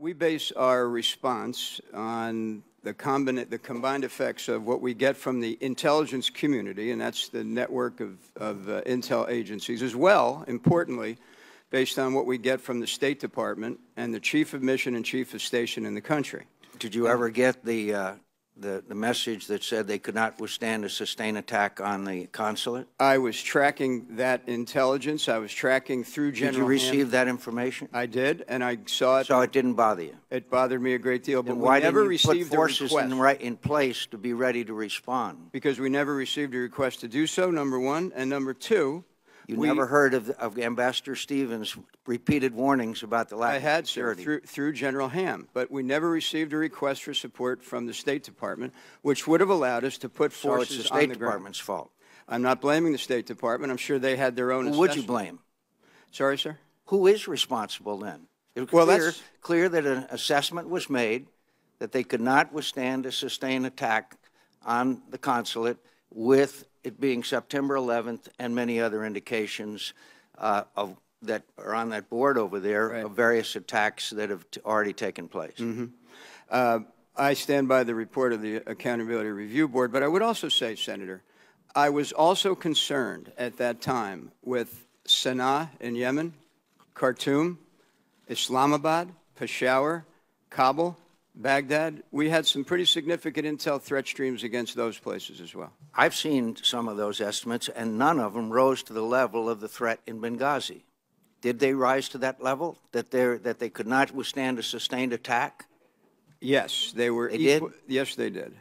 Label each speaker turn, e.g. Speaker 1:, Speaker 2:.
Speaker 1: We base our response on the combined effects of what we get from the intelligence community, and that's the network of intel agencies, as well, importantly, based on what we get from the State Department and the chief of mission and chief of station in the country.
Speaker 2: Did you ever get the message that said they could not withstand a sustained attack on the consulate?
Speaker 1: I was tracking that intelligence. I was tracking through General
Speaker 2: Did you receive that information?
Speaker 1: I did, and I saw it.
Speaker 2: So it didn't bother you?
Speaker 1: It bothered me a great deal, but
Speaker 2: why
Speaker 1: we never
Speaker 2: didn't you
Speaker 1: received
Speaker 2: put forces
Speaker 1: a request.
Speaker 2: in place to be ready to respond?
Speaker 1: Because we never received a request to do so, number one. And number two,
Speaker 2: you never heard of Ambassador Stevens' repeated warnings about the lack of security?
Speaker 1: I had, sir, through General Ham, but we never received a request for support from the State Department, which would have allowed us to put forces on the ground.
Speaker 2: So it's the State Department's fault?
Speaker 1: I'm not blaming the State Department. I'm sure they had their own assessment.
Speaker 2: Who would you blame?
Speaker 1: Sorry, sir?
Speaker 2: Who is responsible then? It
Speaker 1: Well,
Speaker 2: was clear that an assessment was made that they could not withstand a sustained attack on the consulate, with it being September 11th and many other indications that are on that board over there, right, of various attacks that have already taken place.
Speaker 1: Mm-hmm. I stand by the report of the Accountability Review Board, but I would also say, Senator, I was also concerned at that time with Sana'a in Yemen, Khartoum, Islamabad, Peshawar, Kabul, Baghdad. We had some pretty significant intel threat streams against those places as well.
Speaker 2: I've seen some of those estimates, and none of them rose to the level of the threat in Benghazi. Did they rise to that level, that they could not withstand a sustained attack?
Speaker 1: Yes, they were.
Speaker 2: They did?
Speaker 1: Yes, they did.